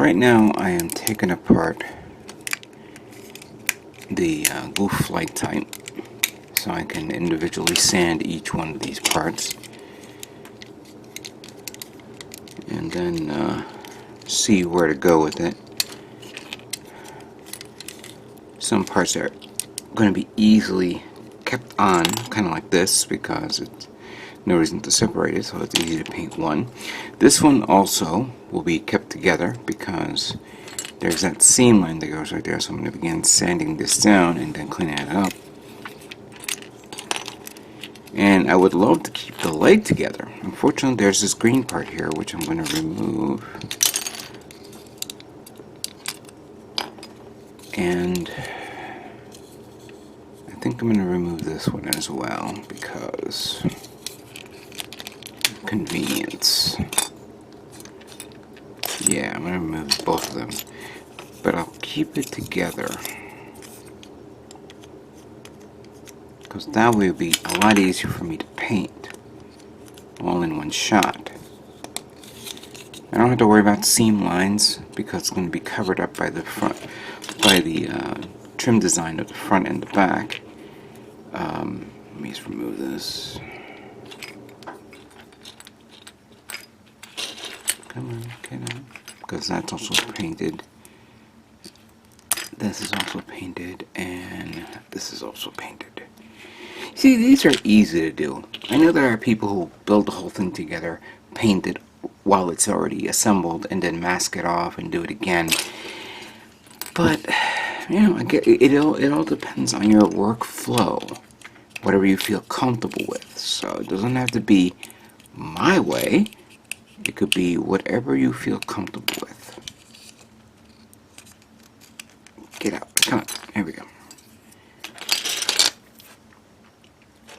right now I am taking apart the Gouf Flight type so I can individually sand each one of these parts and then see where to go with it. Some parts are going to be easily kept on, kind of like this, because it's no reason to separate it, so it's easy to paint one. This one also will be kept together because there's that seam line that goes right there, so I'm going to begin sanding this down and then cleaning it up. And I would love to keep the leg together. Unfortunately, there's this green part here which I'm going to remove. And I think I'm going to remove this one as well because convenience. Yeah, I'm going to remove both of them, but I'll keep it together because that way it will be a lot easier for me to paint all in one shot. I don't have to worry about seam lines because it's going to be covered up by the front, by the trim design of the front and the back. Let me just remove this. Come on, get on. Because that's also painted. This is also painted, and this is also painted. See, these are easy to do. I know there are people who build the whole thing together, paint it while it's already assembled, and then mask it off and do it again. But you know, it all depends on your workflow, whatever you feel comfortable with. So it doesn't have to be my way. It could be whatever you feel comfortable with. Get out. Come on. Here we go.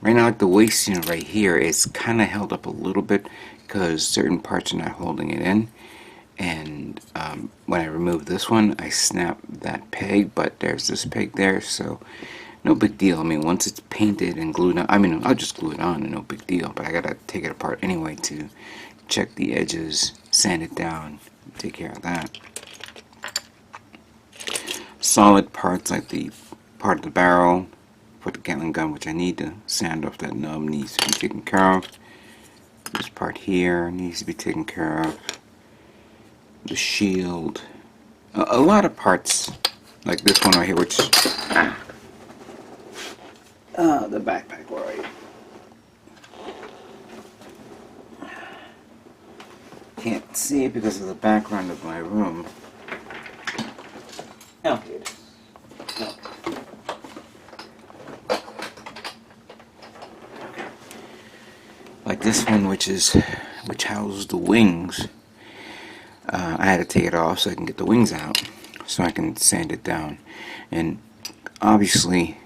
Right now, like the waist unit right here is kind of held up a little bit because certain parts are not holding it in. And when I remove this one, I snap that peg, but there's this peg there, so no big deal. I mean, once it's painted and glued on, I mean, I'll just glue it on and no big deal, but I gotta take it apart anyway to check the edges, sand it down, take care of that. Solid parts like the part of the barrel for the Gatling gun, which I need to sand off, that nub needs to be taken care of. This part here needs to be taken care of. The shield. A lot of parts, like this one right here, which the backpack, where are you? Can't see it because of the background of my room. Oh, here it is. Oh. Like this one, which houses the wings. I had to take it off so I can get the wings out, so I can sand it down. And obviously,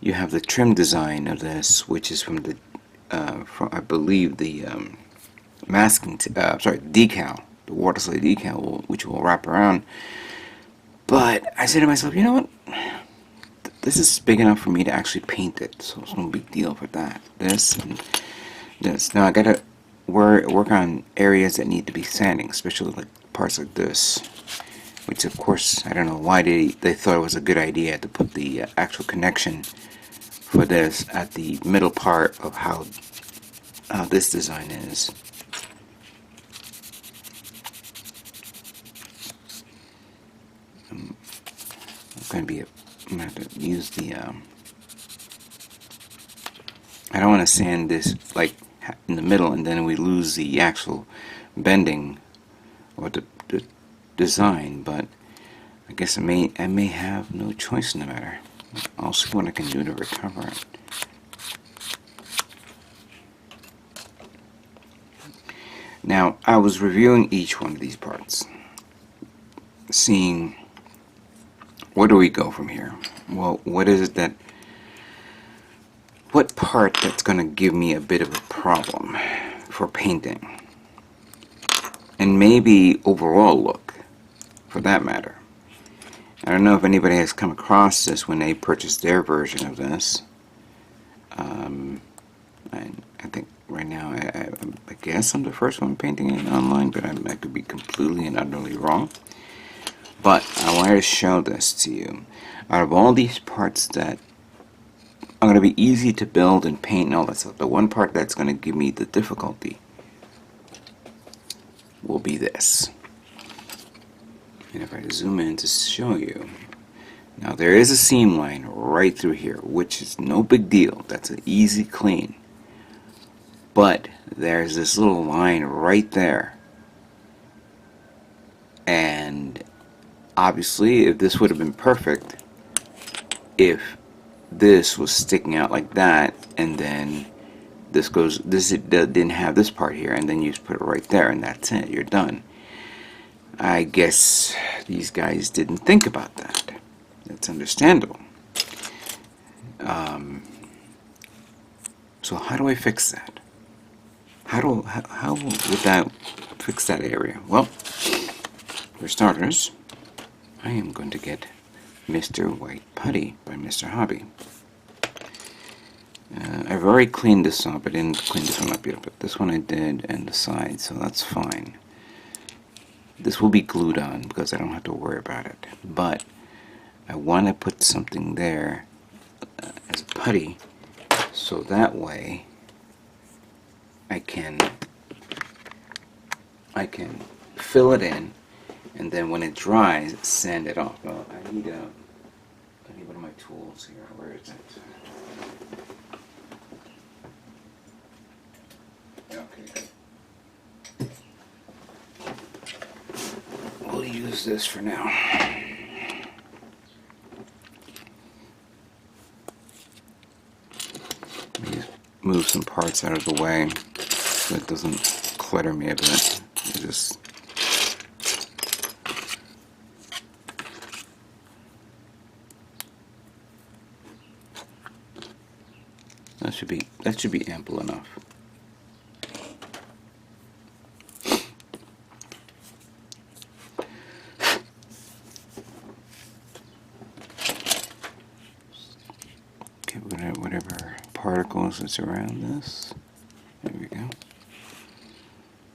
you have the trim design of this, which is from the, I believe the masking, decal, the water slide decal, which will wrap around. But I said to myself, you know what? This is big enough for me to actually paint it, so it's no big deal for that. This and this. Now I gotta work on areas that need to be sanding, especially like parts like this, which of course I don't know why they thought it was a good idea to put the actual connection for this at the middle part of how this design is. I'm going to have to use the I don't want to sand this like in the middle and then we lose the actual bending or the design, but I guess I may have no choice in the matter. I'll see what I can do to recover it. Now, I was reviewing each one of these parts, seeing where do we go from here. Well, what is it that, what part that's going to give me a bit of a problem for painting, and maybe overall look, for that matter. I don't know if anybody has come across this when they purchased their version of this. I think right now, I guess I'm the first one painting it online, but I could be completely and utterly wrong. But I wanted to show this to you. Out of all these parts that are going to be easy to build and paint and all that stuff, the one part that's going to give me the difficulty will be this. And if I zoom in to show you, now there is a seam line right through here, which is no big deal. That's an easy clean. But there's this little line right there. And obviously, if this would have been perfect, if this was sticking out like that, and then this didn't have this part here, and then you just put it right there, and that's it, you're done. I guess these guys didn't think about that. That's understandable. So how do I fix that? How would that fix that area? Well, for starters, I am going to get Mr. White Putty by Mr. Hobby. I've already cleaned this up. I didn't clean this one up yet, but this one I did, and the side, so that's fine. This will be glued on because I don't have to worry about it. But I want to put something there as putty, so that way I can fill it in, and then when it dries, sand it off. Well, I need one of my tools here. Where is it? Okay. We'll use this for now. Move some parts out of the way so it doesn't clutter me a bit. Just that should be ample enough. Okay, whatever particles that's around this. There we go.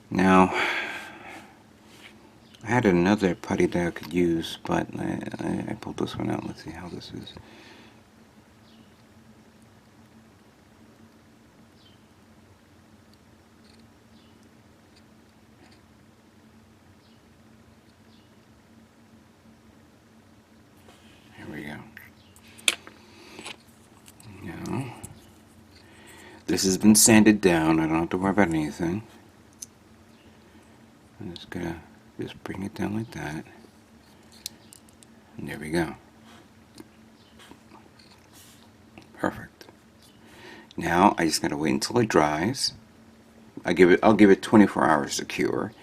Now, I had another putty that I could use, but I pulled this one out. Let's see how this is. Here we go. Now, this has been sanded down. I don't have to worry about anything. I'm just gonna bring it down like that. And there we go. Perfect. Now I just gotta wait until it dries. I'll give it 24 hours to cure.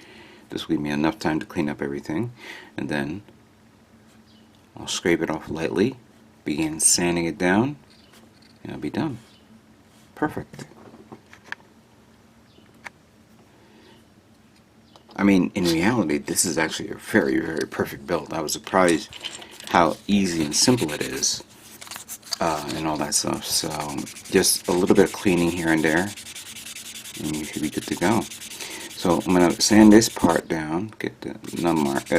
This will give me enough time to clean up everything, and then I'll scrape it off lightly, begin sanding it down, and I'll be done. Perfect. I mean, in reality, this is actually a very, very perfect build. I was surprised how easy and simple it is, and all that stuff. So, just a little bit of cleaning here and there, and you should be good to go. So, I'm going to sand this part down, get the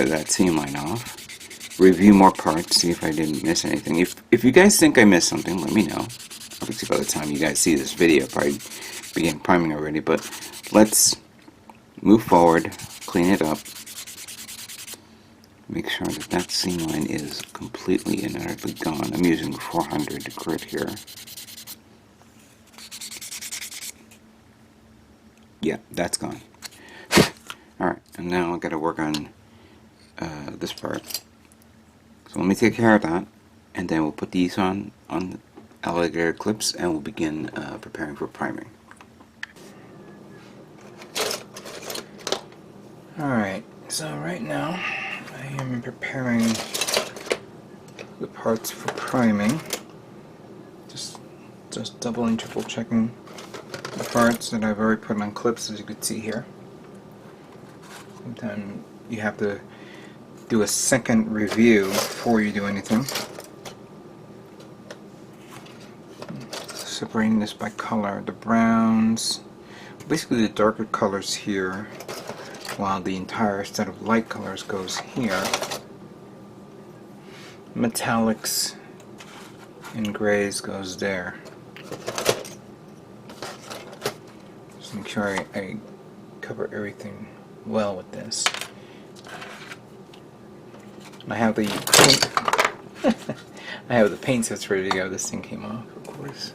that seam line off, review more parts, see if I didn't miss anything. If you guys think I missed something, let me know. Obviously, by the time you guys see this video, I'll probably begin priming already, but let's move forward, clean it up, make sure that seam line is completely and utterly gone. I'm using 400 grit here. Yeah, that's gone. Alright, and now I've got to work on this part. So let me take care of that, and then we'll put these on alligator clips, and we'll begin preparing for priming. Alright, so right now I am preparing the parts for priming. Just double and triple checking the parts that I've already put on clips, as you can see here. Sometimes you have to do a second review before you do anything. separating this by color. The browns, basically the darker colors here, while the entire set of light colors goes here. Metallics and grays goes there. Just make sure I cover everything well with this. I have the paint. I have the paint sets ready to go. This thing came off, of course.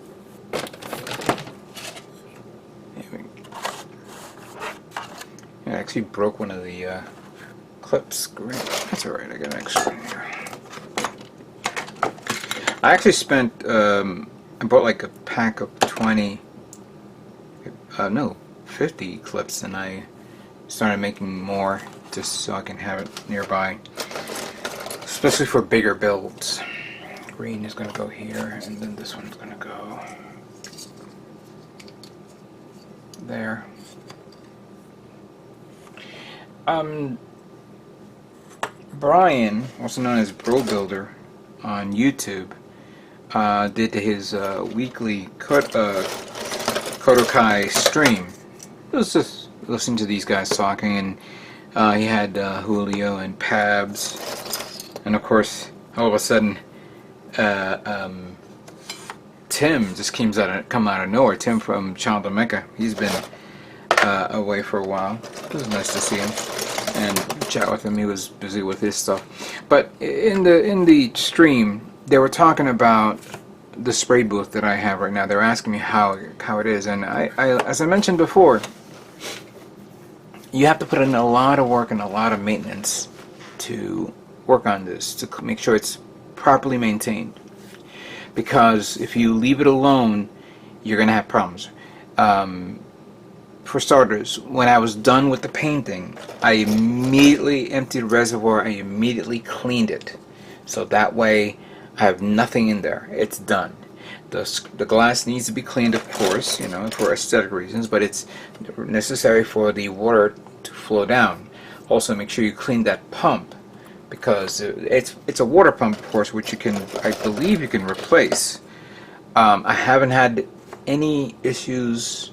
I actually broke one of the clips. Great. That's alright, I got an extra one here. I actually spent, I bought like a pack of 20, no, 50 clips, and I started making more just so I can have it nearby, especially for bigger builds. Green is going to go here, and then this one's going to go there. Brian, also known as Bro Builder on YouTube, did his weekly Kodokai stream. It was just listening to these guys talking, and he had Julio and Pabs, and of course, all of a sudden, Tim just come out of nowhere. Tim from Child of Mecca. He's been away for a while. It was nice to see him and chat with him. He was busy with his stuff. But in the stream, they were talking about the spray booth that I have right now. They were asking me how it is, and I as I mentioned before, you have to put in a lot of work and a lot of maintenance to work on this, to make sure it's properly maintained. Because if you leave it alone, you're gonna have problems. For starters, when I was done with the painting, I immediately emptied the reservoir. I immediately cleaned it, so that way I have nothing in there. It's done. The glass needs to be cleaned, of course, you know, for aesthetic reasons, but it's necessary for the water to flow down. Also, make sure you clean that pump, because it's a water pump, of course, which I believe you can replace. I haven't had any issues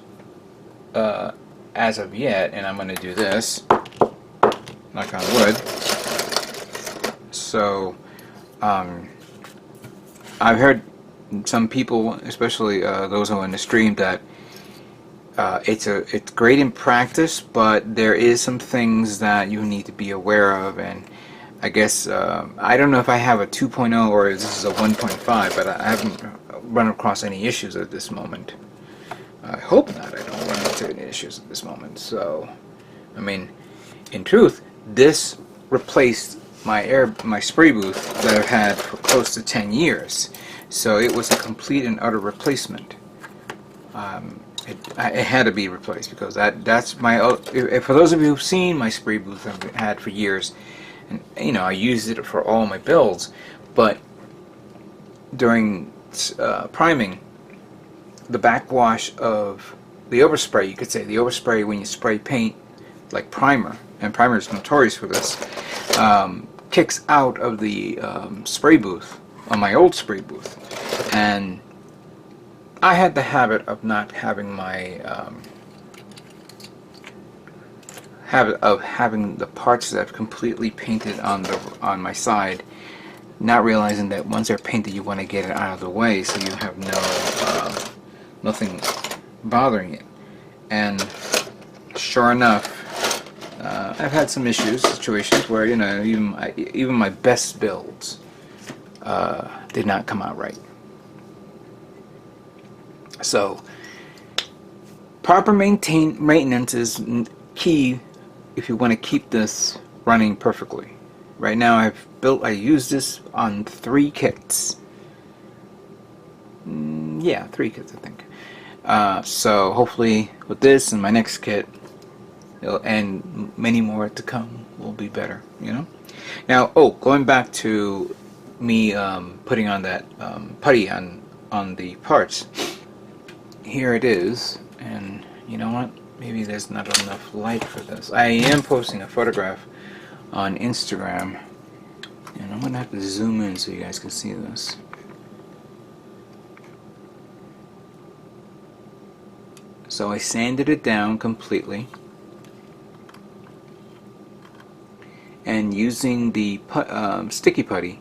as of yet, and I'm going to do this, knock on wood. So I've heard some people, especially those who are in the stream, that it's great in practice, but there is some things that you need to be aware of, and I guess I don't know if I have a 2.0 or this is a 1.5, but I haven't run across any issues at this moment. I hope not. I don't run into any issues at this moment. So, I mean, in truth, this replaced my spray booth that I've had for close to 10 years. So it was a complete and utter replacement. It had to be replaced, because that's my. For those of you who've seen my spray booth I've had for years, and you know, I used it for all my builds, but during priming, the backwash of the overspray, you could say the overspray when you spray paint like primer, and primer is notorious for this, kicks out of the spray booth on my old spray booth, and I had the habit of not having my having the parts that I've completely painted on my side, not realizing that once they're painted you want to get it out of the way so you have nothing bothering it. And sure enough, I've had some situations where, you know, even my best builds did not come out right. So proper maintenance is key if you want to keep this running perfectly. Right now I use this on 3 kits. Yeah, 3 kits I think. So hopefully with this and my next kit, and many more to come, will be better, you know. Now, going back to me putting on that putty on the parts. Here it is, and you know what? Maybe there's not enough light for this. I am posting a photograph on Instagram, and I'm gonna have to zoom in so you guys can see this. So I sanded it down completely, and using the sticky putty,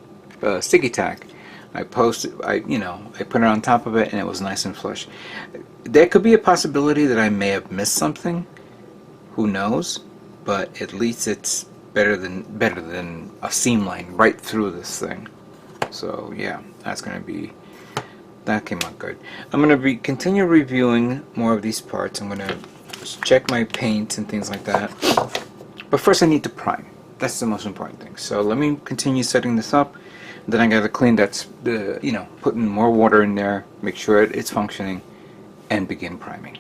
sticky tack, I put it on top of it, and it was nice and flush. There could be a possibility that I may have missed something. Who knows? But at least it's better than a seam line right through this thing. So yeah, that came out good. I'm gonna continue reviewing more of these parts. I'm gonna check my paints and things like that. But first I need to prime. That's the most important thing. So let me continue setting this up. Then I gotta clean putting more water in there, make sure it's functioning, and begin priming.